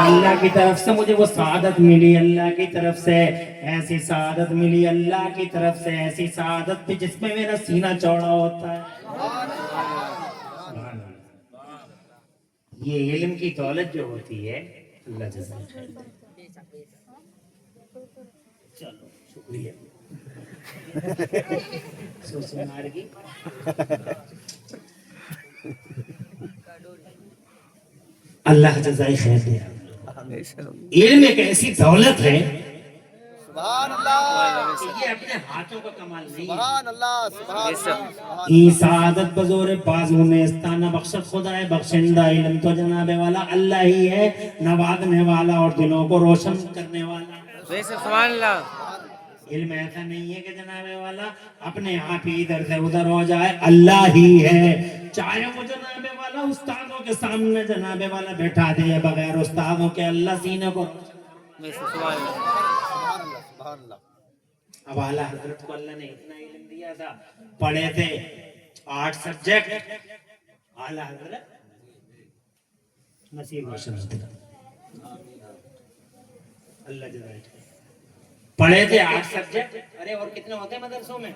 اللہ کی طرف سے مجھے وہ سعادت ملی، اللہ کی طرف سے ایسی سعادت ملی، اللہ کی طرف سے ایسی سعادت بھی جس میں میرا سینہ چوڑا ہوتا ہے۔ یہ علم کی دولت جو ہوتی ہے، اللہ جزائے خیر دے۔ چلو شکریہ سوسنار کی۔ اللہ جزائے خیر دے۔ علم ایک ایسی دولت ہے سبحان اللہ، کہ یہ اپنے ہاتھوں کا کمال نہیں ہے۔ سبحان اللہ، سبحان اللہ۔ ای سعادت بزور بازو میں استانہ بخشت خدا ہے بخشندہ، علم تو جناب والا اللہ ہی ہے، نوازنے والا اور دلوں کو روشن کرنے والا۔ سبحان اللہ۔ علم ایسا نہیں ہے کہ جناب والا اپنے آپ ہی ادھر سے ادھر ہو جائے، اللہ ہی ہے، چاہے وہ جناب والا استادوں کے سامنے جناب والا بیٹھا دے، بغیر استادوں کے اللہ سینے کو سبحان اللہ۔ سبحان اللہ۔ اب اعلیٰ حضرت کو اللہ نے اتنا علم دیا تھا، پڑھے تھے 8 سبجیکٹ، اعلیٰ حضرت نصیب روشن اللہ جزائے خیر۔ پڑھے تھے 8 سبجیکٹ، ارے اور کتنے ہوتے ہیں مدرسوں میں؟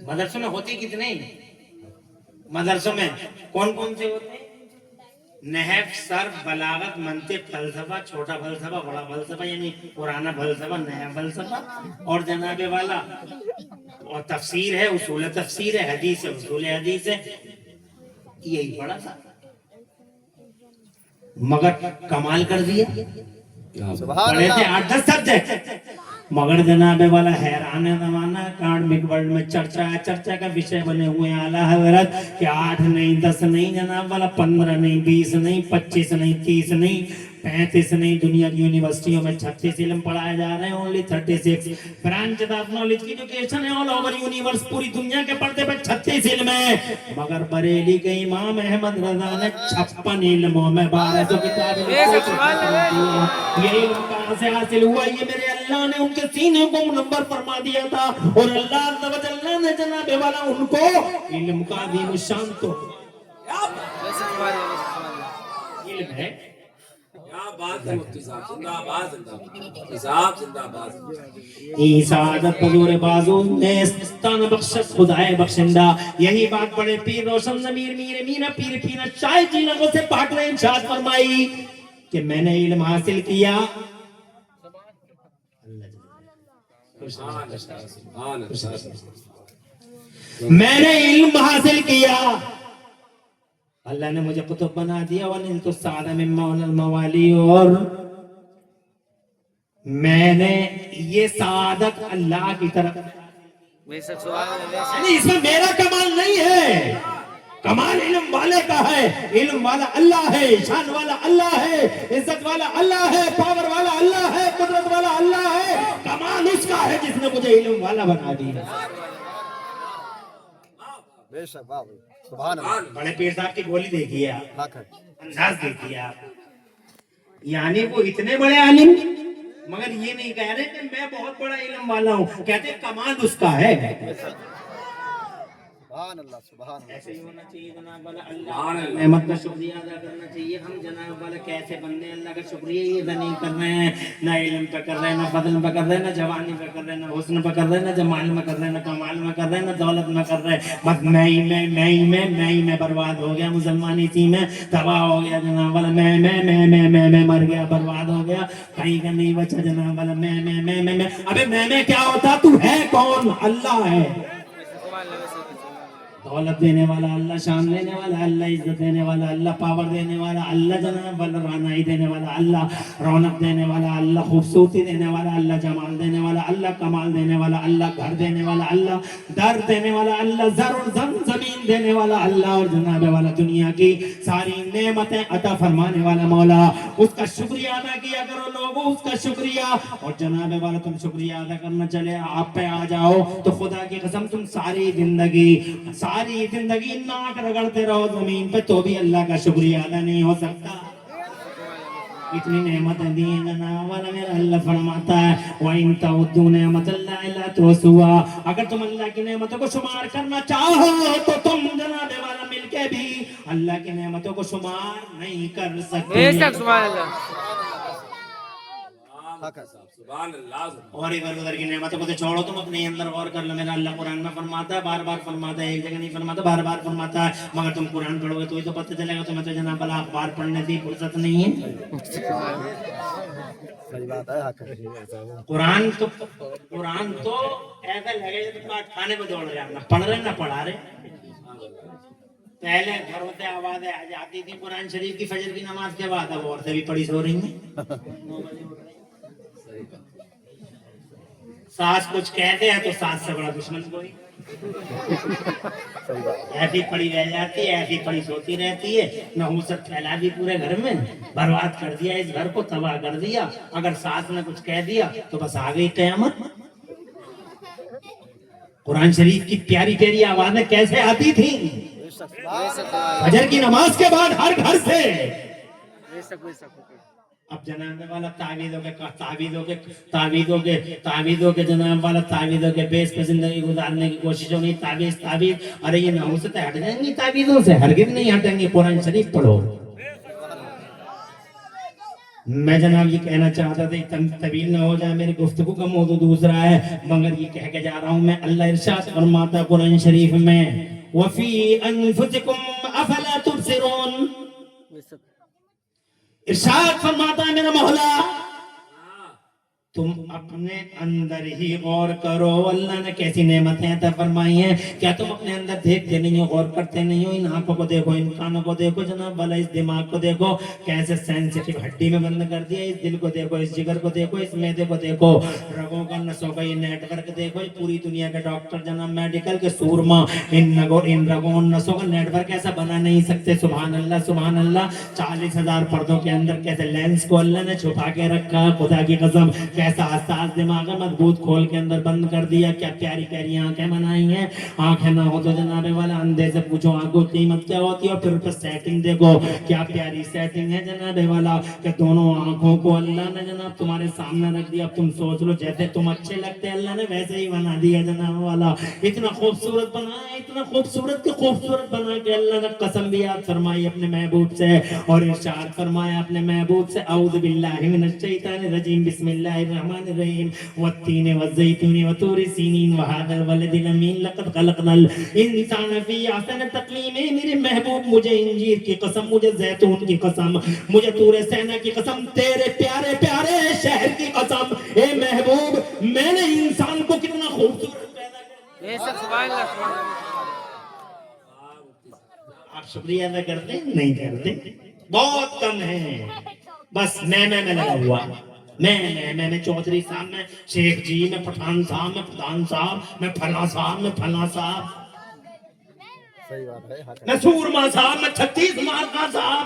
مدرسوں میں ہوتے کتنے؟ مدرسوں میں کون کون سے ہوتے ہیں؟ نحو، صرف، بلاغت، منطق، فلسفہ، چھوٹا فلسفہ، بڑا فلسفہ یعنی پرانا فلسفہ، نیا فلسفہ، اور جناب والا اور تفسیر ہے، اصول تفسیر ہے، حدیث ہے، اصول حدیث ہے، یہی پڑھا تھا، مگر کمال کر دیا۔ پڑھے تھے 8-10 سبجیکٹ، مگر جناب والا حیران زمانہ اکیڈمک ورلڈ میں چرچا کا وشے بنے ہوئے ہیں اعلیٰ حضرت کہ 8 نہیں 10 نہیں جناب والا 15 نہیں 20 نہیں 25 نہیں 30 نہیں 35 نہیں، دنیا کی یونیورسٹیوں میں 36 علم پڑھائے جا رہے ہیں، only 36 برانچ آف نالج کی ایجوکیشن ہے all over یونیورس، پوری دنیا کے پردے پر 36 علم ہے، مگر بریلی کے امام احمد رضا نے 56 علموں میں 1200 کتابیں۔ یہ علم کہاں سے حاصل ہوا؟ یہ میرے اللہ نے ان کے سینے کو منور فرما دیا تھا، اور اللہ عز و جل نے جناب والا ان کو علم کا عظیم شان تو علم ہے۔ ای سعادت بزور بازو نے استان بخشت خدائے بخشندہ، یہی بات بڑے پیر روشن ضمیر میر مینا پیر پینا شاہ جی نگوں سے پاک نے ارشاد فرمائی کہ میں نے علم حاصل کیا، میں نے علم حاصل کیا، اللہ نے مجھے قطب بنا دیا، وَنِلْتُ السَّعَدَ مِن مَوْلَى الْمَوَالِي، اور میں نے یہ سعادت اللہ کی طرف، یعنی اس میں میرا کمال نہیں ہے، کمال علم والے کا ہے، علم والا اللہ ہے، شان والا اللہ ہے، عزت والا اللہ ہے، پاور والا اللہ ہے، قدرت والا اللہ ہے، کمال اس کا ہے جس نے مجھے علم والا بنا دیا۔ بے شک، واہ سبحان اللہ۔ بڑے پیر صاحب کی گولی دیکھیے آپ، حق ہے۔ انداز دیکھیے آپ، یعنی وہ اتنے بڑے عالم مگر یہ نہیں کہہ رہے کہ میں بہت بڑا علم والا ہوں، کہتے ہیں کمال اس کا ہے۔ سبحان اللہ، سبحان اللہ۔ ایسے ہی ہونا چاہیے جناب والا، اللہ کی نعمت کا شکریہ ادا کرنا چاہیے۔ ہم جناب والا کیسے بندے اللہ کا شکریہ یہ ادا نہیں کر رہے ہیں، نہ علم پہ کر رہے ہیں، نہ فضل پہ کر رہے ہیں، نہ جوانی پہ کر رہے ہیں، نہ حسن پہ کر رہے ہیں، نہ جمال میں کر رہے ہیں، نہ کمال میں کر رہے ہیں، نہ دولت میں کر رہے ہیں، بس میں ہی میں برباد ہو گیا، مسلمان اسی میں تباہ ہو گیا جناب والا، میں مر گیا، برباد ہو گیا، کہیں کا نہیں بچا جناب والا، میں ابے میں کیا ہوتا؟ تو ہے کون؟ اللہ ہے، دولت دینے والا اللہ، شان دینے والا اللہ، عزت دینے والا اللہ، پاور دینے والا اللہ جناب والا، رانائی دینے والا اللہ، رونق دینے والا اللہ، خوبصورتی دینے والا اللہ، جمال دینے والا اللہ، کمال دینے والا اللہ، گھر دینے والا اللہ، در دینے والا اللہ، زر اور زمین دینے والا اللہ، اور جناب والا دنیا کی ساری نعمتیں عطا فرمانے والا مولا، اس کا شکریہ ادا کیا کرو لوگوں، اس کا شکریہ۔ اور جناب والا تم شکریہ ادا کرنا چلے آپ پہ آ جاؤ تو خدا کی قسم تم ساری زندگی ناک رگڑتے رہو زمین پہ تو بھی اللہ کا شکریہ ادا نہیں ہو سکتا۔ اتنی نعمتیں دی ہیں جناب والا، میرا اللہ فرماتا ہے وَإِن تَعُدُّوا نِعْمَتَ اللَّهِ لَا تُحْصُوهَا، اگر تم اللہ کی نعمتوں کو شمار کرنا چاہو تو تم جناب والا مل के भी अल्लाह की नेमतों को शुमार नहीं कर सकते। बेशक सुभान अल्लाह। हक है। और इधर उधर की नेमतों को तो छोड़ो, तुम अपने अंदर गौर कर लो। मेरा अल्लाह कुरान में फरमाता है, बार बार फरमाता है, एक जगह नहीं फरमाता, बार बार फरमाता है। मगर तुम कुरान पढ़ोगे तो ही तो पता चलेगा। तुम्हें तो जनाब वाला अखबार पढ़ने की फुर्सत नहीं है। सही बात है, हक है। कुरान तो ऐसा लगे तुम काट खाने में दौड़ रहे हैं, ना पढ़ रहे ना पढ़ा रहे। पहले घरों से आवाजें आ जाती थी कुरान शरीफ की फजर की नमाज के बाद, अब औरतें भी पढ़ी सो रही हैं। सास कुछ कहते हैं तो सास से बड़ा दुश्मन कोई। ऐसी पड़ी रह जाती है, ऐसी पड़ी सोती रहती है, नहुसत फैला दी पूरे घर में, बर्बाद कर दिया इस घर को, तबाह कर दिया। अगर सास ने कुछ कह दिया तो बस आ गई कयामत। कुरान शरीफ की प्यारी प्यारी आवाजें कैसे आती थी फजर की नमाज के बाद हर घर से। अब जनाब वाला तावीज़ों के जनाब वाला तावीज़ों के बेस पे जिंदगी गुजारने की कोशिशों नहीं। तावीज़ अरे ये नहुसतें हट जाएंगी तावीज़ों से, हरगिज़ नहीं हटेंगी। कुरान शरीफ पढ़ो। मैं जनाब ये कहना चाहता था, तवील ना हो जाए, मेरी गुफ्तगू का मौजू दूसरा है, मगर ये कह के जा रहा हूँ मैं। अल्लाह इरशाद फरमाता कुरान शरीफ में, वफी अनफुसिकुम अफला तुबसिरून। इरशाद फरमाता है मेरा मौला, तुम अपने अंदर ही गौर करो। अल्लाह ने कैसी नेमतें अता फरमाई हैं, क्या तुम अपने अंदर देखते नहीं हो, गौर करते नहीं हो? इन आंखों को देखो, इन कानों को देखो जनाब वाला, इस दिमाग को देखो कैसे सेंसिटिव हड्डी में बंद कर दिया। इस दिल को देखो, इस जिगर को देखो, इस मैदे को देखो, रगों का नसों का ये नेटवर्क देखो। ये पूरी दुनिया के डॉक्टर जनाब मेडिकल के सूरमा इन रगों नसों का नेटवर्क ऐसा बना नहीं सकते। सुभान अल्लाह सुभान अल्लाह। 40,000 पर्दों के अंदर कैसे लेंस को अल्लाह ने छुपा के रखा, खुदा की कसम। कैसा हसास दिमाग मजबूत खोल के अंदर बंद कर दिया। क्या प्यारी प्यारी आंखें बनाई हैं। आंखें ना हो तो जनाबे वाला अंधे से पूछो आंखों की कीमत क्या होती है, और फिर उस पर सेटिंग देखो, क्या प्यारी सेटिंग है जनाबे वाला, कि दोनों आंखों को अल्लाह ने जनाब तुम्हारे सामने रख दिया। अब तुम सोच लो, जैसे तुम अच्छे लगते हैं अल्लाह ने वैसे ही बना दिया जनाब वाला। इतना खूबसूरत बनाया, इतना खूबसूरत बना के अल्लाह ने कसम भी याद फरमाई अपने महबूब से, और इरशाद फरमाया अपने महबूब से, औज़ु बिल्लाहि मिनश शैतानिर रजीम, बिस्मिल्लाहिर रहमानिर रहीम, वत्तीन वज़्ज़ैतून वतूरि सीनीन वहादल वलदिल अमीन, लक़द खलक़नल इंसान फी अहसन तक़वीम। मेरे महबूब, मुझे इंजीर की कसम, मुझे जैतून की कसम, मुझे तूरे सैना की कसम, तेरे प्यारे प्यारे शहर की कसम, ए महबूब, मैंने इंसान को कितना खूबसूरत पैदा किया। बेशक सुभान अल्लाह सुभान अल्लाह। आप शुक्रिया अदा करते हैं? नहीं करते, बहुत कम है। बस मैं लगा हुआ, मैं चौधरी साहब, मैं शेख जी, मैं पठान साहब, मैं प्रधान साहब, मैं फला साहब, मैं फला साहब, सही बात है, हक है। मैं सूरमा साहब, मैं 36 मार्का साहब।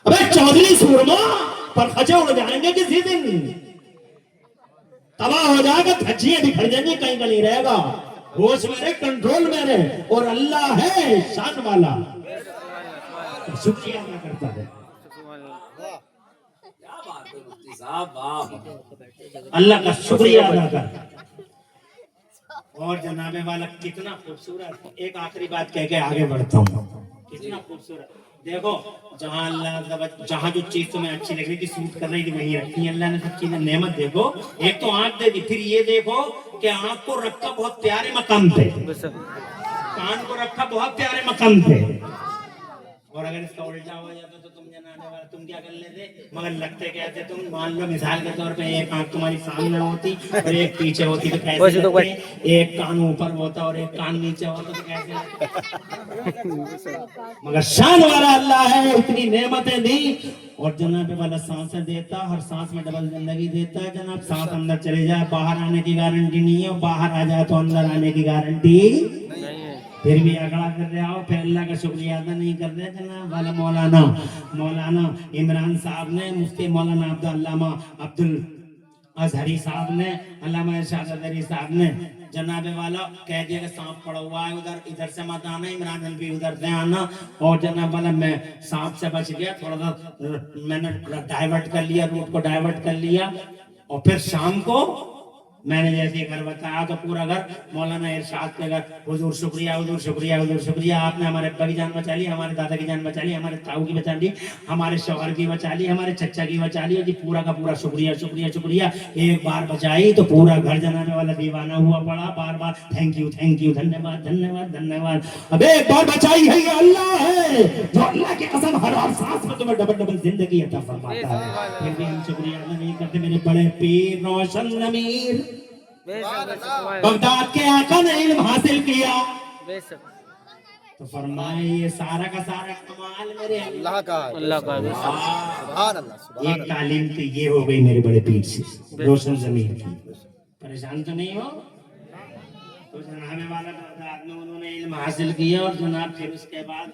अबे चौधरी सूरमा पर खचे उड़ जाएंगे किसी दिन, तबाह हो जाएगा, धज्जियां बिखर जाएंगी, कहीं का नहीं रहेगा। होश में रहे, कंट्रोल में रहे, और अल्लाह है शान वाला, शुक्रिया अदा करता है। अल्लाह का शुक्रिया अदा कर। और जनाबे वाला कितना खूबसूरत। एक आखिरी बात कह के आगे बढ़ता हूँ। कितना खूबसूरत देखो, जहाँ अल्लाह, जहाँ जो चीज तुम्हें अच्छी लग रही थी, सूट कर रही थी, वहीं रखी है अल्लाह ने सब चीजें। नेमत देखो, एक तो आंख दे दी, फिर ये देखो कि आंख को रखा बहुत प्यारे मकाम पे, कान को रखा बहुत प्यारे मकाम पे। और अगर इसका उल्टा हो जाता तो तुम जनाने वाला, तुम क्या कर लेते? मगर लगते कैसे तुम? मान लो मिसाल के तौर पे एक आंख तुम्हारी सामने होती और एक पीछे होती, तो कैसे लगते? एक कान ऊपर होता और एक कान नीचे होता, तो कैसे लगते? मगर शान वाला अल्लाह है, इतनी नेमतें दी, और जनाब वाला सांसें देता, हर सांस में डबल जिंदगी देता है जनाब। सांस अंदर चले जाए, बाहर आने की गारंटी नहीं है, और बाहर आ जाए तो अंदर आने की गारंटी नहीं है। फिर भी अगला कर रहे हो, फिर अल्लाह का शुक्रिया अदा नहीं कर रहे जनाब वाला। मौलाना इमरान साहब ने, मुफ्ती मौलाना अल्लामा अब्दुल अजहरी साहब ने, अल्लामा इरशाद अजहरी साहब ने जनाबे वाला कह दिया कि सांप पड़ा हुआ है उधर, इधर से मत आना, इमरान हल्फी उधर से आना। और जनाब वाला मैं सांप से बच गया, थोड़ा सा मैंने डाइवर्ट कर लिया, रूट को डाइवर्ट कर लिया। और फिर शाम को मैंने जैसे घर बताया तो पूरा घर मौलाना इरशाद के घर, हुजूर शुक्रिया, हुजूर शुक्रिया, हुजूर शुक्रिया, आपने हमारे अब्बा की जान बचा ली, हमारे दादा की जान बचा ली, हमारे ताऊ की बचा ली, हमारे शौहर की बचा ली, हमारे चचा की बचा ली, जी पूरा का पूरा शुक्रिया शुक्रिया शुक्रिया। एक बार बचाई तो पूरा घर जनाने वाला दीवाना हुआ पड़ा, बार बार थैंक यू, धन्यवाद धन्यवाद धन्यवाद। अब एक बार बचाई है, ये अल्लाह है जो अल्लाह की कसम हर सांस में तुम्हें डबल डबल जिंदगी अता फरमाता है। फिर भी हम शुक्रिया अदा नहीं करते। मेरे बड़े पीर रोशन ज़मीर बगदाद के आका ने इल्म हासिल किया, तो फरमाए ये सारा का सारा कमाल मेरे अल्लाह का है। अल्लाह का है। सुभान अल्लाह, सुभान एक तालीम तो ये हो गई मेरे बड़े पीर से, रोशन ज़मीर की। परेशान तो नहीं हो? तो जनाबे वाला बगदाद में उन्होंने इल्म हासिल किया और जनाब फिर उसके बाद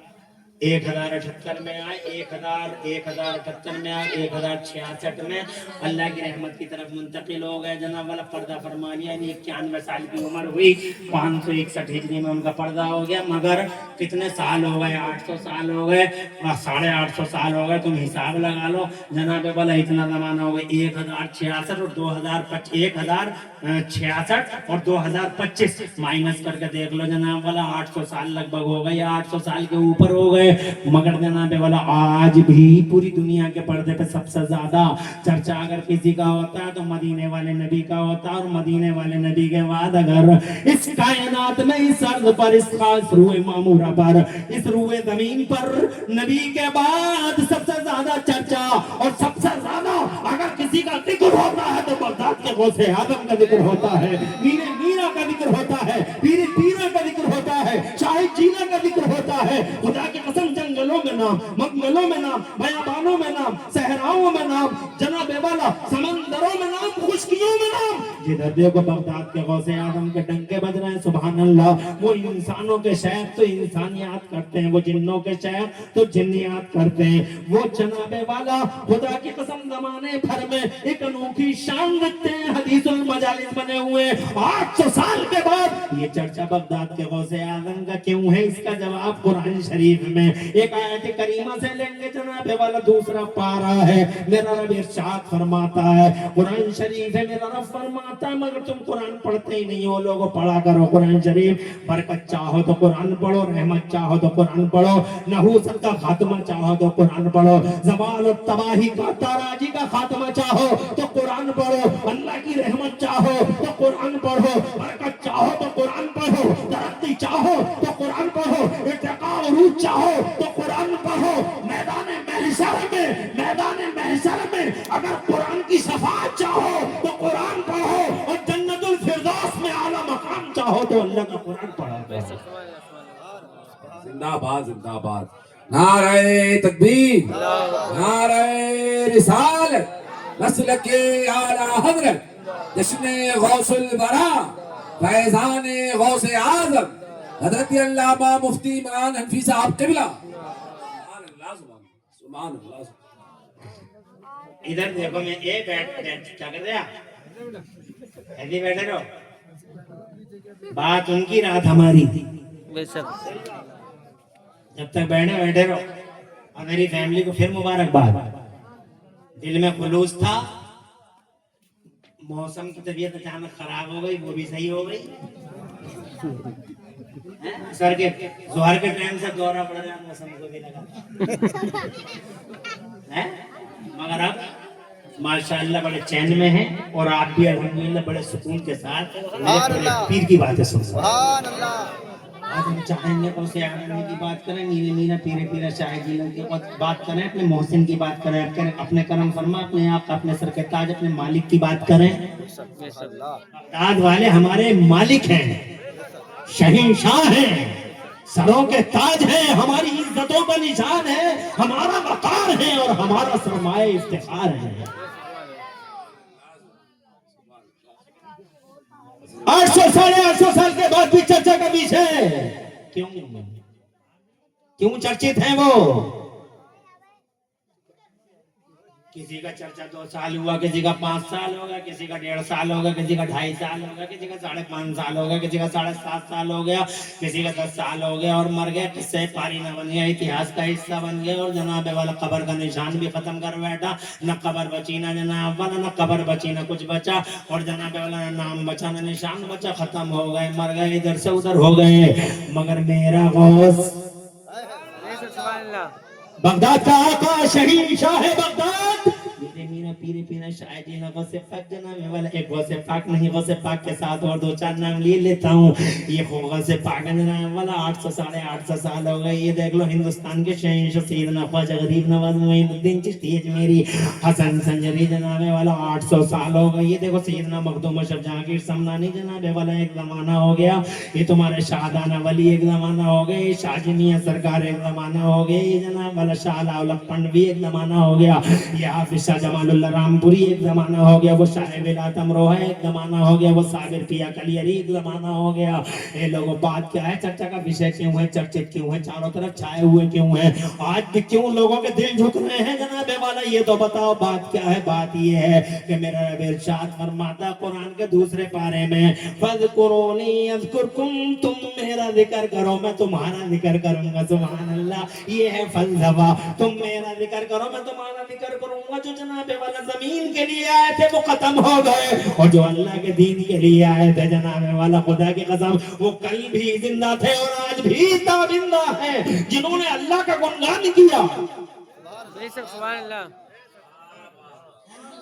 1078 में आए, 1078 में आए, 1066 में अल्लाह की रहमत की तरफ मुंतकिल हो गए। जनाब वाला पर्दा फरमा लिया, 91 साल की उम्र हुई, 561 हिजरी में उनका पर्दा हो गया। मगर कितने साल हो गए? 800 साल हो गए, 850 साल हो गए, तुम हिसाब लगा लो। जनाब वाला इतना जमाना हो गया, 1066 और 1066 और 2025 माइनस करके देख लो जनाब वाला, 800 साल लगभग हो गए, 800 साल के ऊपर हो गए। मगर जनाब वाला आज भी पूरी दुनिया के पर्दे पे सबसे ज्यादा चर्चा अगर किसी का होता है तो मदीने वाले नबी का होता है, और मदीने वाले नबी के बाद अगर इस कायनात में, इस अर्ज पर, इस खास रूए मामूरा पर, इस रूए जमीन पर नबी के बाद सबसे ज्यादा चर्चा और सबसे ज्यादा अगर किसी का जिक्र होता है तो बगदाद के गौसे आजम का जिक्र होता है, मीरे मीरा का जिक्र होता है, पीरे पीरा का जिक्र होता है, शाही जीना का जिक्र होता है। खुदा की कसम, जंगलों में नाम, मंगलों में नाम, बयाबानों में नाम, सहराओं में नाम, जनाबे वाला समंदरों में नाम, खुशकियों में नाम, जिधर देखो बगदाद के गौसे आजम के डंके बज रहे हैं। सुभान अल्लाह। वो इंसानों के शेख तो इंसान याद करते हैं, वो जिन्नों के शेख तो जिन्न याद करते हैं। वो जनाबे वाला खुदा की कसम जमाने भर में एक अनोखी शान रखते हैं, हदीसुल मजालिस बने हुए। 800 साल के बाद ये चर्चा बगदाद के गौसे आजम का क्यों है, इसका जवाब कुरान शरीफ में एक आयत करीमा से लेंगे जनाबे वाला। दूसरा पारा है, मेरा रब इरशाद फरमाता है, कुरान शरीफ है, मेरा रब फरमाता है, मगर तुम कुरान पढ़ते ही नहीं हो। लोगों पढ़ा करो कुरान शरीफ। बरकत चाहो तो कुरान पढ़ो, रहमत चाहो तो कुरान पढ़ो, नहूसत का खात्मा चाहो तो कुरान पढ़ो, ज़वाल और तबाही का, ताराजी का खात्मा चाहो तो कुरान पढ़ो, अल्लाह की रहमत चाहो तो कुरान पढ़ो, बरकत चाहो तो कुरान पढ़ो, तरक्की चाहो तो कुरान पढ़ो, इर्तिका और रूह चाहो तो कुरान पढ़ो। मैदान महशर में अगर कुरान की शफाअत चाहो तो कुरान पढ़ो, और जन्नतुल फिरदौस में आला मकाम चाहो तो अल्लाह का कुरान पढ़ो। जिंदाबाद जिंदाबाद, नारे तकबीर, नारे रिसालत, नस्ल के आला हजरत, जश्न गौसुल बरा, फैजान गौसे आजम, हजरत अल्लामा मुफ्ती इमरान हनफी साहब क़िबला। सुभान अल्लाह। इधर देखो, मैं ये बैठ क्या कर दिया, ऐसे बैठे रहो। बात उनकी, रात हमारी थी। जब तक बैठे रहो। और मेरी फैमिली को फिर मुबारकबाद। दिल में खुलूस था, मौसम की तबीयत अचानक खराब हो गई, वो भी सही हो गई। सर के जोहर के टाइम से दौरा पड़ रहा, मौसम को भी लगा है, मगर अब माशाअल्लाह बड़े चैन में हैं, और आप भी अल्हम्दुलिल्लाह बड़े सुकून के साथ पीर की बातें सुन रहे हैं। आज हम चाहेंगे तो उसे आने की बात करें, नीले नीला पीरे पीरा शाहिदीन की बात करें, अपने मोहसिन की बात करें, अपने करम फरमा, अपने आप का, अपने सर के ताज, अपने मालिक की बात करें। ताज वाले हमारे मालिक हैं, शहंशाह हैं, सरों के ताज हैं, हमारी इज्जतों का निशान है, हमारा वकार है और हमारा सरमाए इफ्तिखार है। 800 साढ़े 800 साल के बाद भी चर्चा का विषय है। क्यों चर्चित हैं वो? किसी का चर्चा 2 साल हुआ, किसी का 5 साल हो गया, किसी का 1.5 साल हो गया, किसी का 2.5 साल हो गया, किसी का 5.5 साल हो गया, किसी का 7.5 साल हो गया, किसी का 10 साल हो गया और मर गया। किससे पारी न बन गया, इतिहास का हिस्सा बन गया और जनाब वाला कब्र का निशान भी खत्म कर बैठा। न कब्र बची ना जनाब वाला, न कब्र बची ना कुछ बचा और जनाब वाला न नाम बचा न निशान बचा, खत्म हो गए, मर गए, इधर से उधर हो गए। मगर मेरा गौस बेशक सुभान अल्लाह। बगदाद का आका शहीद शाह बगदाद मेरे मीरा पीरे पीरा शायद ना गौसे पाक जनाब वाला एक गौसे पाक नहीं, गौसे पाक के साथ और 2-4 नाम ले लेता हूँ। ये गौसे पाक जनाब वाला 800 850 साल हो गए। ये देख लो हिंदुस्तान के शहंशाह सैयदना ख्वाजा गरीब नवाज मोइनुद्दीन चिश्ती अजमेरी हसन संजरी जनाब वाला 800 साल हो गए। ये देखो सैयदना मखदूम अशरफ जहांगीर समनानी जनाब वाला एक जमाना हो गया। ये तुम्हारे शाहदाना वली एक जमाना हो गए, शाह मियां सरकार एक जमाना हो गया, ये जनाब वाला शाह लाउलक पंडवी एक जमाना हो गया, ये हाफिज शाह जमालुल्लाह रामपुरी एक जमाना हो गया, वो शाह विलायत अमरोहा एक जमाना हो गया, वो साबिर पिया कलियरी एक जमाना हो गया। ये लोगों बात क्या है, चर्चा का विषय क्यों है, चर्चित क्यों है, चारों तरफ छाए हुए क्यों है, आज भी क्यों लोगों के दिल झुक रहे हैं जनाब वाला, ये तो बताओ बात क्या है। बात ये है कि मेरा रब इरशाद फरमाता कुरान के दूसरे पारे में, फज़कुरूनी अज़कुरकुम, तुम मेरा जिक्र करो मैं तुम्हारा जिक्र करूंगा। सुभान अल्लाह। ये है फलसफा, तुम मेरा जिक्र करो मैं तुम्हारा जिक्र करूंगा। जो जनाबे वाला जमीन के लिए आए थे वो खत्म हो गए और जो अल्लाह के दीन के लिए आए थे जनाबे वाला खुदा की कसम वो कल भी जिंदा थे और आज भी ताबिंदा है। जिन्होंने अल्लाह का गुणगान किया, बेशक सुभान अल्लाह।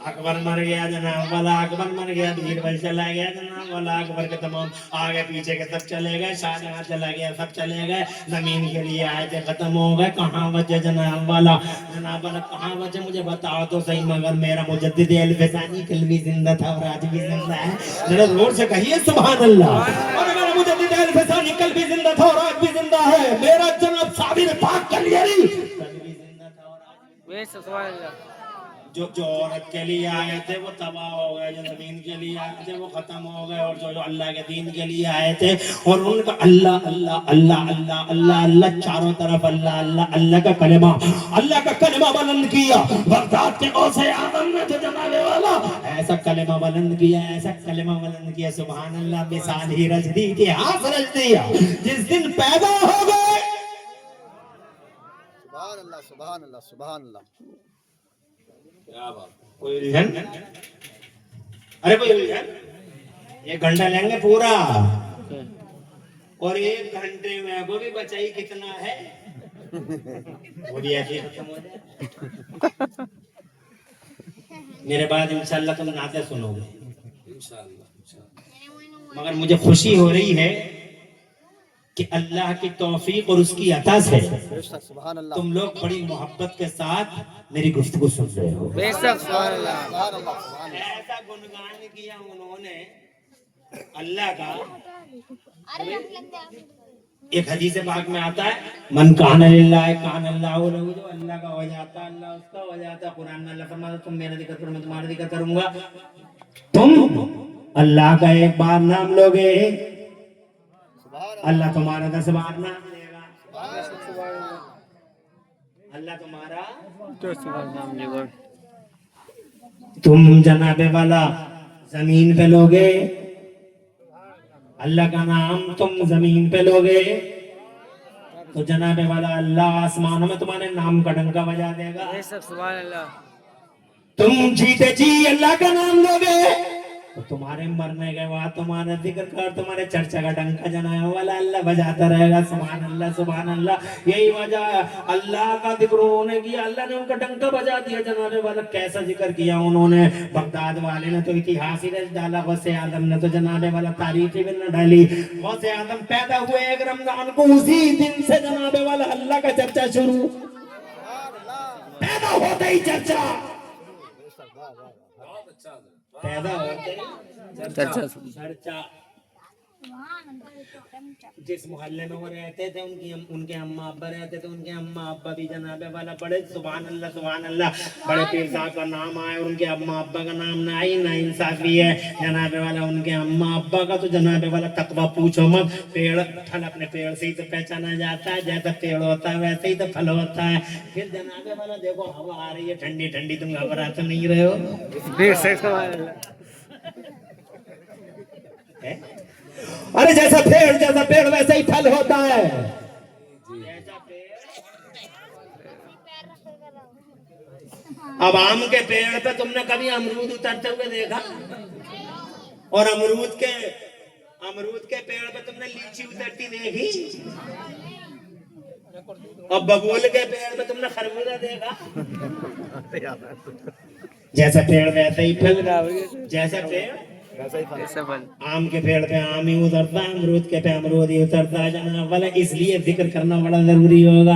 अकबर मर गया जनाब वाला, अकबर मर गया, बीरबल चला गया जनाब वाला, अकबर के तमाम आगे पीछे के सब चले गए, शाहजहां चला गया, सब चले गए, जमीन के लिए आए थे खत्म हो गए। कहाँ बचे जनाब वाला, जनाब वाला कहाँ बचे मुझे बताओ तो सही। मगर मेरा मुजद्दिद अल-फसानी कल भी जिंदा था और आज भी जिंदा है। जरा जोर से कहिए सुभान अल्लाह। और मेरा मुजद्दिद अल-फसानी कल भी जिंदा था और आज भी जिंदा है। मेरा जनाब साबिर पाक कलियरी कल भी जिंदा था और आज भी। बेशक सुभान अल्लाह। जो औरत के लिए आए थे वो तबाह हो गए, जो जमीन के लिए आए थे वो खत्म हो गए और जो अल्लाह के दीन के लिए आए थे और उनका अल्लाह अल्लाह अल्लाह अल्लाह अल्लाह अल्लाह चारों तरफ अल्लाह अल्लाह अल्लाह का कलेमा बुलंद किया। बगदाद के गौसे आजम ने तो जनाबे वाला ऐसा कलेमा बुलंद किया, ऐसा कलेमा बुलंद किया, सुभान अल्लाह, मिसाल ही रच दी, इतिहास रच दिया। जिस दिन पैदा हो गए, सुभान अल्लाह सुभान अल्लाह सुभान अल्लाह। क्या बात। कोई उलझन? अरे कोई उलझन? 1 घंटा लेंगे पूरा और 1 घंटे में वो भी बचाई कितना है वो भी ऐसे खत्म हो जाए। मेरे बाद इंशाल्लाह तुम नाते सुनोगे इंशाअल्लाह। मगर मुझे खुशी हो रही है कि अल्लाह की तौफीक और उसकी अता से बेशक सुभान अल्लाह तुम लोग बड़ी मोहब्बत के साथ मेरी गुफ्तगू सुन रहे हो। बेशक सुभान अल्लाह। सुभान अल्लाह सुभान अल्लाह। ऐसा गुणगान किया उन्होंने अल्लाह का। एक हदीस पाक में आता है, मन कान लिल्लाह कान अल्लाहु लहू, जो अल्लाह का हो जाता अल्लाह उसका हो जाता। कुरान में अल्लाह फरमाता तुम मेरा जिक्र करो मैं तुम्हारा जिक्र करूंगा। तुम अल्लाह का एक बार नाम लोगे अल्लाह तुम्हारा 10 बार नाम लेगा। अल्लाह तुम्हारा तो सुभान नाम लेगा। तुम जनाबे वाला जमीन पे लोगे अल्लाह का नाम, तुम जमीन पे लोगे तो जनाबे वाला अल्लाह आसमानों में तुम्हारे नाम का डंका बजा देगा। बेशक सुभान अल्लाह। तुम जीते जी अल्लाह का नाम लोगे तो तुम्हारे मरने के बाद तुम्हारा जिक्र कर, तुम्हारे चर्चा का डंका जनाया वाला अल्लाह बजाता रहेगा। सुभान अल्लाह सुभान अल्लाह। यही वजह अल्लाह का जिक्र होने की, अल्लाह ने उनका डंका बजा दिया जनाबे वाला। कैसा जिक्र किया उन्होंने, बगदाद वाले ने तो इतिहास ही रच डाला, गौसे आदम ने तो जनाबे वाला तारीख ही न डाली। गौसे आदम पैदा हुए 1 रमजान को, उसी दिन से जनाबे वाला अल्लाह का चर्चा शुरू, पैदा होते ही चर्चा, बहुत अच्छा। पैदा होते ही चर्चा चर्चा। जिस मोहल्ले में वो रहते थे उनके अम्मा अब्बा रहते थे, उनके अम्मा अब्बा भी जनाबे वाला बड़े सुभान अल्लाह बड़े पीर साहब का नाम आया, उनके अम्मा अब्बा का नाम ना आई ना इंसाफी है जनाबे वाला। उनके अम्मा अब्बा का तो जनाबे वाला तकवा पूछो मत। पेड़ फल अपने पेड़ से ही तो पहचाना जाता है, जैसा पेड़ होता है वैसे ही तो फल होता है। फिर जनाबे वाला देखो हवा आ रही है ठंडी ठंडी, तुम घबरा तो नहीं रहे हो? है? अरे जैसा पेड़ वैसा ही फल होता है। जैसा पेड़, अब आम के पेड़ पे तुमने कभी अमरूद उतरते हुए देखा? और अमरूद के पेड़ पे तुमने लीची उतरती देखी? और बबूल के पेड़ पे तुमने खरबूजा देखा? जैसा पेड़ वैसा ही फल, जैसा पेड़ आम के पेड़ पे आम ही उतरता है, अमरूद के पे अमरूद ही उतरता है जनाब वाला। इसलिए जिक्र करना बड़ा जरूरी होगा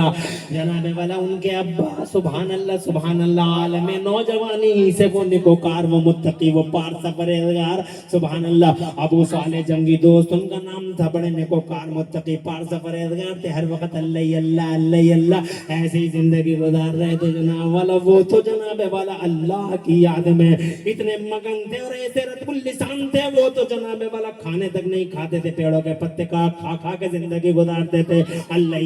जनाब वाला। उनके अब्बा सुभान अल्लाह आलम नौजवानी से वो निकोकार, वो मुत्तकी, वो पारसा परहेजगार सुभान अल्लाह। अबू साले जंगी दोस्त उनका नाम था, बड़े निकोकार मुत्तकी पारसा परहेजगार थे। हर वक्त अल्लाह ऐसे ही जिंदगी गुजार रहे थे जनाब वाला। वो तो जनाब वाला अल्लाह की याद में इतने मगन थे और ऐसे रतबुल लिसान थे। वो तो जनाबे वाला खाने तक नहीं खाते थे, पेड़ों के पत्ते खा के जिंदगी गुजारते थे। अल्लाह।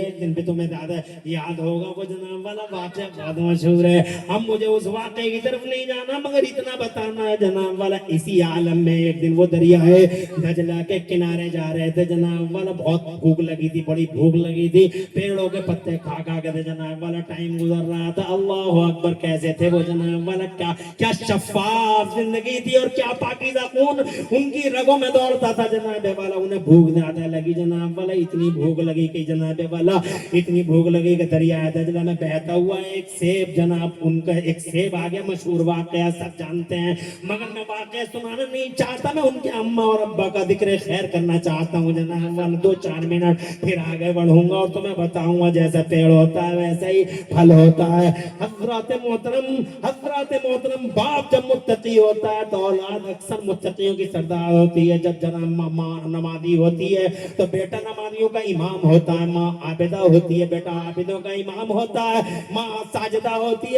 एक दिन पे तुम्हें ज्यादा याद होगा वो जनाब वाला वाक़या बहुत मशहूर है। हम मुझे उस वाक़े की तरफ नहीं जाना, मगर इतना बताना है जनाब वाला। इसी आलम में एक दिन वो दरिया है दजला के किनारे जा रहे थे जनाब वाला। बहुत भूख लगी थी, बड़ी भूख लगी थी। पेड़ों के पत्ते खा के थे जनाब वाला। टाइम गुजर रहा था। अल्लाह अकबर, कैसे थे वो जनाब वाला, क्या शफाफ जिंदगी थी और क्या पाकीज़ा खून उनकी रगों में दौड़ता था जनाबे वाला। उन्हें भूख ज्यादा लगी जनाब वाला, इतनी भूख लगी कि जनाबे वाला इतनी भूख लगी कि दरिया दजला में बहता हुआ एक सेब जनाब, उनका एक सेब आ गया। मशहूर वाकया सब जानते हैं, मगर मैं वाकया सुनाना नहीं चाहता। मैं उनके अम्मा और अब्बा का जिक्र खैर करना चाहता हूँ जनाब वाला। 2-4 मिनट फिर आगे बढ़ूंगा और तुम्हें बताऊंगा जैसा पेड़ होता है वैसा ही फल होता है। हज़रात मोहतरम बाप जब मुत्तकी होता है तो औलाद अक्सर मुत्तकियों की सरदार होती है। जब जनाब माँ नमाजी होती है तो बेटा नमाजियों का इमाम होता है। माँ आबिदा होती है, बेटा आबिदों का इमाम होता है। माँ साजिदा होती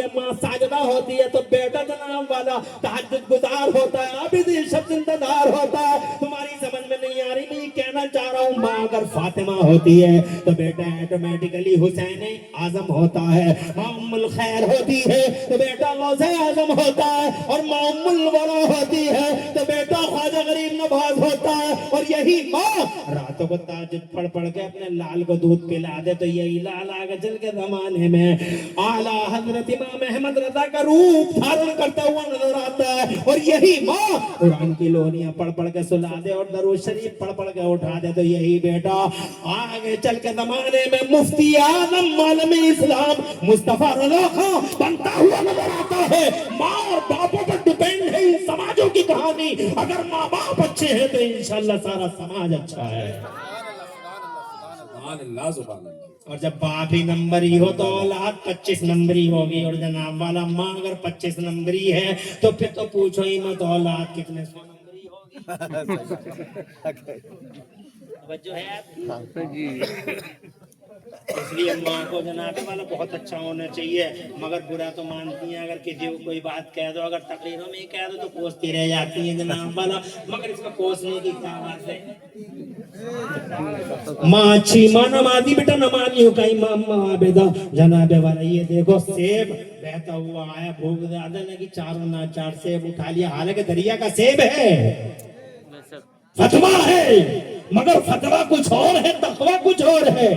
है तो बेटा जनाब वाला तहज्जुद गुजार होता है, आबिद शब जिंदादार होता है। तुम्हारी समझ में नहीं आ रही, मैं कहना चाह रहा हूँ। माँ अगर फातिमा होती है तो बेटा ऑटोमेटिकली हुसैन आजम होता है। माँ उम्मुल खैर होती है तो बेटा गौसे आजम होता है। और माँ उम्मुल वरा होती है तो बेटा ख्वाजा गरीब नवाज होता है। और यही माँ रातों को ताज्जुद पढ़ के अपने लाल को दूध पिला दे तो यही लाल आगे चल के जमाने में आला हजरत इमाम अहमद रजा का रूप धारण करता हुआ नजर आता है। और यही माँ कुरान की लोनियां पढ़ के सुला दे और दरूद शरीफ पढ़ के उठा दे तो यही बेटा आगे चल के जमाने में मुफ्ती आजम मालूम इस्लाम मुस्तफा रजा खां बनता हुआ नजर आता है। माँ और बापों पर डिपेंड है इन समाजों की कहानी। अगर माँ बाप अच्छे हैं तो इंशाल्लाह सारा समाज अच्छा है। और जब बाप ही नंबरी हो तो औलाद 25 नंबरी होगी। और जनाब वाला माँ अगर 25 नंबरी है तो फिर तो पूछो ही मत औलाद कितने 100 नंबरी होगी। जो है इसलिए माँ को जनाबे वाला बहुत अच्छा होना चाहिए, मगर बुरा तो मानती हैं। अगर किसी को कोई बात कह दो, अगर तकरीरों में ही कह दो तो कोसती रह जाती है जनाब वाला, मगर इसको कोसने की क्या बात है। माँ अच्छी, माँ नमाजी, बेटा नमाजियों का इमाम, माँ आबिदा जनाबे वाला। ये देखो सेब बहता हुआ आया, भूख ज्यादा लगी, 4 सेब उठा लिया। हालांकि दरिया का सेब है, फतवा है, मगर फतवा कुछ और है, तकवा कुछ और है।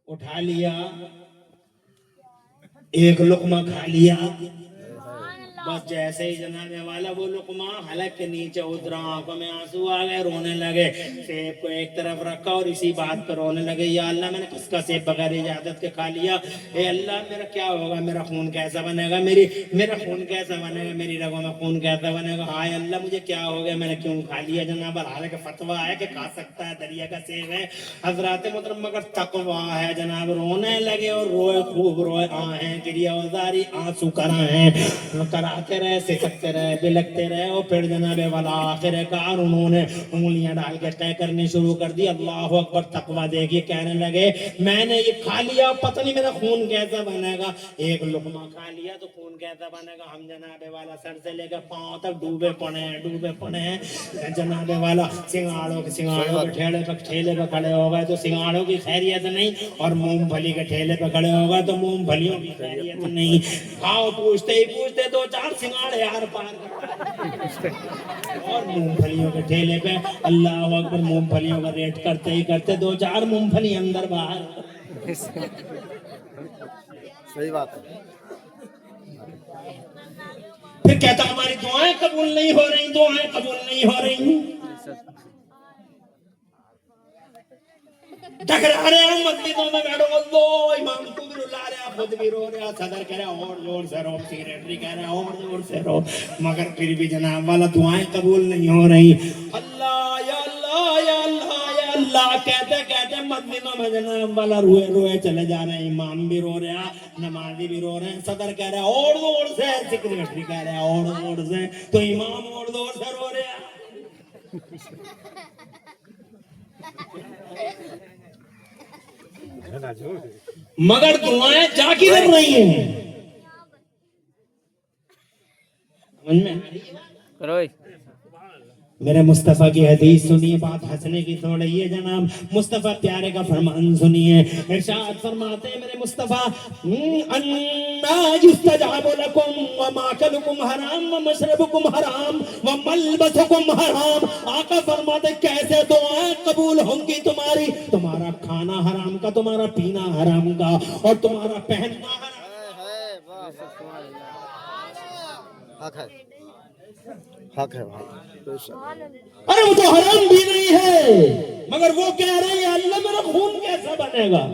उठा लिया, एक लुकमा खा लिया, बस जैसे ही जनाबे वाला वो लुकमा हलक के नीचे उतरा, आंखों में आंसू आ गए, रोने लगे। सेब को एक तरफ रखा और इसी बात पर रोने लगे, या अल्लाह मैंने किसका सेब बगैर इजाजत के खा लिया। ए अल्लाह मेरा क्या होगा, मेरा खून कैसा बनेगा, मेरा खून कैसा बनेगा, मेरी रगों में खून कैसा बनेगा। हाय अल्लाह मुझे क्या हो गया, मैंने क्यों खा लिया। जनाब हालांकि फतवा है कि खा सकता है, दरिया का सेब है हजरात मोहतरम, मगर तकवा है जनाब। रोने लगे और रोए, खूब रोए, आहें गिरिया औजारी आंसू कराए चिल्लाते रहे, सिसकते रहे, बिलकते रहे और फिर जनाब वाला आखिरकार उन्होंने उंगलियां डाल के तय करनी शुरू कर दी। अल्लाह अकबर, तकवा देखिए, कहने लगे मैंने ये खा लिया, पता नहीं मेरा खून कैसा बनेगा। एक लुकमा खा लिया तो खून कैसा बनेगा। हम जनाब वाला सर से लेकर पांव तक डूबे पड़े हैं। जनाब वाला सिंगाड़ों के ठेले पे खड़े हो गए तो सिंगाड़ों की खैरियत नहीं, और मूंगफली के ठेले पे खड़े हो गए तो मूंगफलियों की खैरियत नहीं। खाओ पूछते ही पूछते 2-4 सिंगाड़े यार पार और मूंगफलियों के ठेले पे अल्लाह अकबर, मूंगफलियों का रेट करते ही करते 2-4 मूंगफली अंदर बाहर। सही बात है। फिर कहता हमारी दुआएं कबूल नहीं हो रही, दुआएं कबूल नहीं हो रही। टकरा रहे हैं मस्जिदों में, बैठो अल्लाह, इमाम को भी रुला रहा, खुद भी रो रहा, सदर कह रहा और जोर से रो, सेक्रेटरी कह रहा और जोर से रो, मगर फिर भी जनाब वाला दुआएं कबूल नहीं हो रही। अल्लाह या अल्लाह या अल्लाह या अल्लाह कहते कहते मस्जिदों में जनाब वाला रोए रोए चले जा रहे हैं। इमाम भी रो रहा, नमाजी भी रो रहे हैं, सदर कह रहा और जोर से, सेक्रेटरी कह रहा और जोर से, तो इमाम और जोर से रो रहा। मगर दुआएं जा किधर रही हैं? समझ में करो मेरे मुस्तफा की हदीस सुनिए, बात हंसने की थोड़ी है जनाब। मुस्तफा प्यारे का फरमान सुनिए, इरशाद फरमाते हैं मेरे मुस्तफा, अन्ना युस्तजाबु लकुम व माकलुकुम हराम व मशरबुकुम हराम व मलबसुकुम हराम। आका फरमाते कैसे दुआएं कबूल होंगी तुम्हारी? तुम्हारा खाना हराम का, तुम्हारा पीना हराम का, और तुम्हारा पहनना हराम। हक है, हक है भाई। अरे वो तो हराम भी नहीं है, मगर वो कह रहे हैं अल्लाह मेरा खून कैसा बनेगा?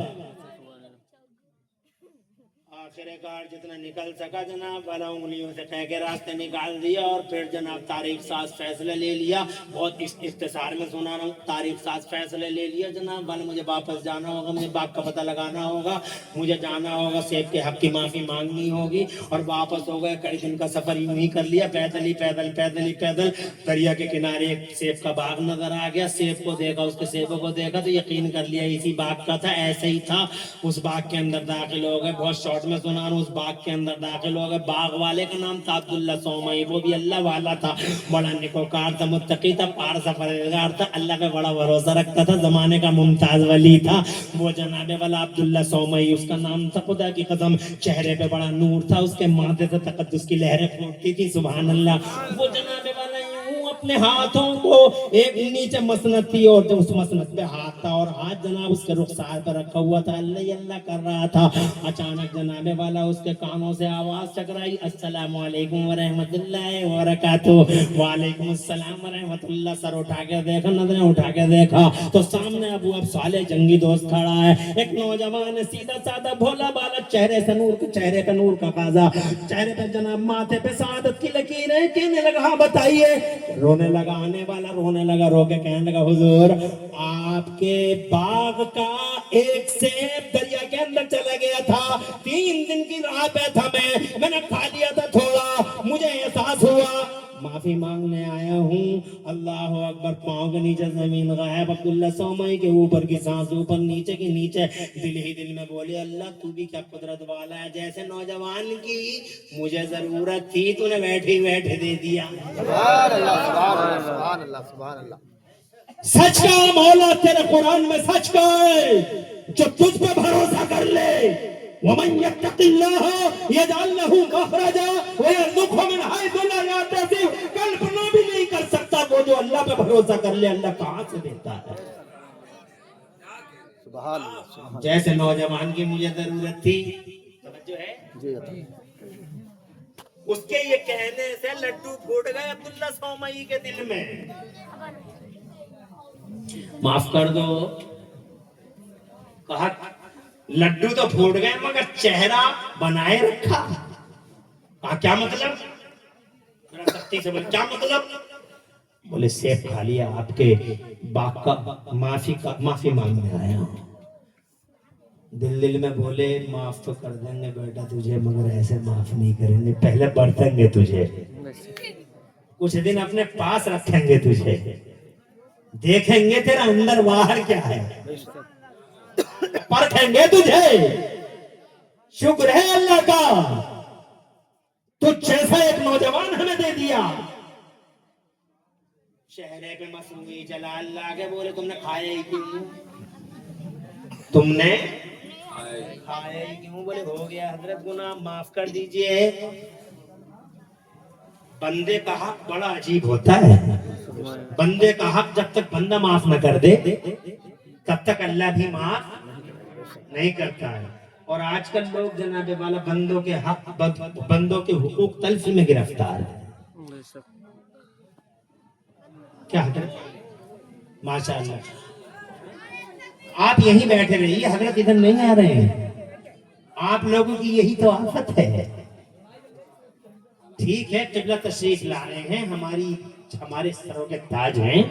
आखिरकार जितना निकल सका जनाब वाला उंगलियों से कह के रास्ते निकाल दिया, और फिर जनाब तारीख साज फैसला ले लिया। बहुत इख्तिसार में सुना रहा हूँ, तारीख साज फैसला ले लिया जनाब वाला, मुझे वापस जाना होगा, मुझे बाग का पता लगाना होगा, मुझे जाना होगा, सेब के हक की माफी मांगनी होगी, और वापस हो गए। कई दिन का सफर यूं ही कर लिया, पैदल दरिया के किनारे एक सेब का बाग नजर आ गया। सेब को देखा, उसके सेबों को देखा तो यकीन कर लिया इसी बाग का था। ऐसे ही था, उस बाग के अंदर दाखिल हो गए। बहुत शॉर्ट में सुना रहा हूँ, उस बाग के अंदर दाखिल हो गए। बाग वाले का नाम था अब्दुल्ला सोमई, वो भी अल्लाह वाला था, बड़ा निकोकार था, मुत्तकी था, पारसा परहेजगार था, अल्लाह पे बड़ा भरोसा रखता था, जमाने का मुमताज वली था वो जनाबे वाला अब्दुल्ला सोमई उसका नाम था। खुदा की कसम चेहरे पे बड़ा नूर था, उसके माथे से तकद्दुस की लहरें फूटती थी, सुभान अल्लाह। वो जनाबे वाला यूं अपने हाथों को, एक नीचे मसनद थी और उस मसनद पे हाथ था, और हाथ जनाब उसके रुखसार पर रखा हुआ था, अल्लाह अल्लाह कर रहा था। अचानक जनाबे वाला उसके कानों से आवाज टकराई, अस्सलामु अलैकुम व रहमतुल्लाहि व बरकातुहू। वालेकुम अस्सलाम व रहमतुल्लाह। सर उठा के देखा, नजरें उठा के देखा तो सामने अबू अब साले जंगी दोस्त खड़ा है। एक नौजवान सीधा साधा भोला बाला, चेहरे से नूर, चेहरे पे नूर का काजा, चेहरे पे जनाब माथे पे सआदत की लकीरें। कहने लगा हाँ बताइए। रोने लगा, आने वाला रोने लगा, रो के कहने लगा हुजूर आपके बाग का एक सेब दरिया के अंदर चला गया था, 3 दिन की राह पे था मैंने खा लिया था थोड़ा, मुझे एहसास हुआ, माफी मांगने आया हूँ। अल्लाह अकबर। पाँव के नीचे जमीन गायब, अब्दुल्ला सोमई के ऊपर की सांस ऊपर, नीचे की नीचे। दिल ही दिल में बोले अल्लाह तू भी क्या कुदरत वाला है, जैसे नौजवान की मुझे जरूरत थी तूने बैठे बैठे दे दिया। सुभान अल्लाह, सुभान अल्लाह, सुभान अल्लाह, सुभान अल्लाह। सच का मौला तेरे कुरान में सच का है, जो तुझ पे भरोसा कर ले, वमन यत्तकिल्लाह यजअल लहू मखरजा व यरज़ुक़हु मिन हैथु ला यहतसिब। कल्पना भी नहीं कर सकता वो जो अल्लाह पे भरोसा कर ले अल्लाह कहां से देता है। सुभान अल्लाह, सुभान जैसे नौजवान की मुझे जरूरत थी, जो है जी अल्लाह। उसके ये कहने से लड्डू फूट गए अब्दुल्ला सोमई के दिल में। माफ कर दो, कहा लड्डू तो फूट गए मगर चेहरा बनाए रखा। कहा क्या मतलब? थोड़ा सख्ती से बोले क्या मतलब? बोले सेब खा लिया आपके बाग का, माफी मांगने आया हूं। دل میں بولے معاف تو کر دیں گے بیٹا تجھے مگر ایسے معاف نہیں کریں گے, پہلے برتیں گے تجھے, کچھ دن اپنے پاس رکھیں گے تجھے, دیکھیں گے تیرا اندر باہر کیا ہے, پرکھیں گے تجھے. شکر ہے اللہ کا تجھ جیسا ایک نوجوان ہمیں دے دیا. شہرے پہ مصنوعی جلال لاگے بولے تم نے کھایا ہی کیوں, تم نے کھایا ہی کیوں, بولے ہو گیا حضرت گناہ معاف کر دیجئے. بندے کا حق بڑا عجیب ہوتا ہے. بندے کا حق جب تک بندہ معاف نہ کر دے تب تک اللہ بھی معاف نہیں کرتا ہے. اور آج کل لوگ جناب والا بندوں کے حق, بندوں کے حقوق تلفی میں گرفتار ہے. کیا حضرت ماشاء اللہ آپ یہیں بیٹھے رہیے, حضرت ادھر نہیں آ رہے ہیں. آپ لوگوں کی یہی تو آفت ہے. ٹھیک ہے قبلہ تشریف لا رہے ہیں, ہمارے سروں کے تاج ہیں,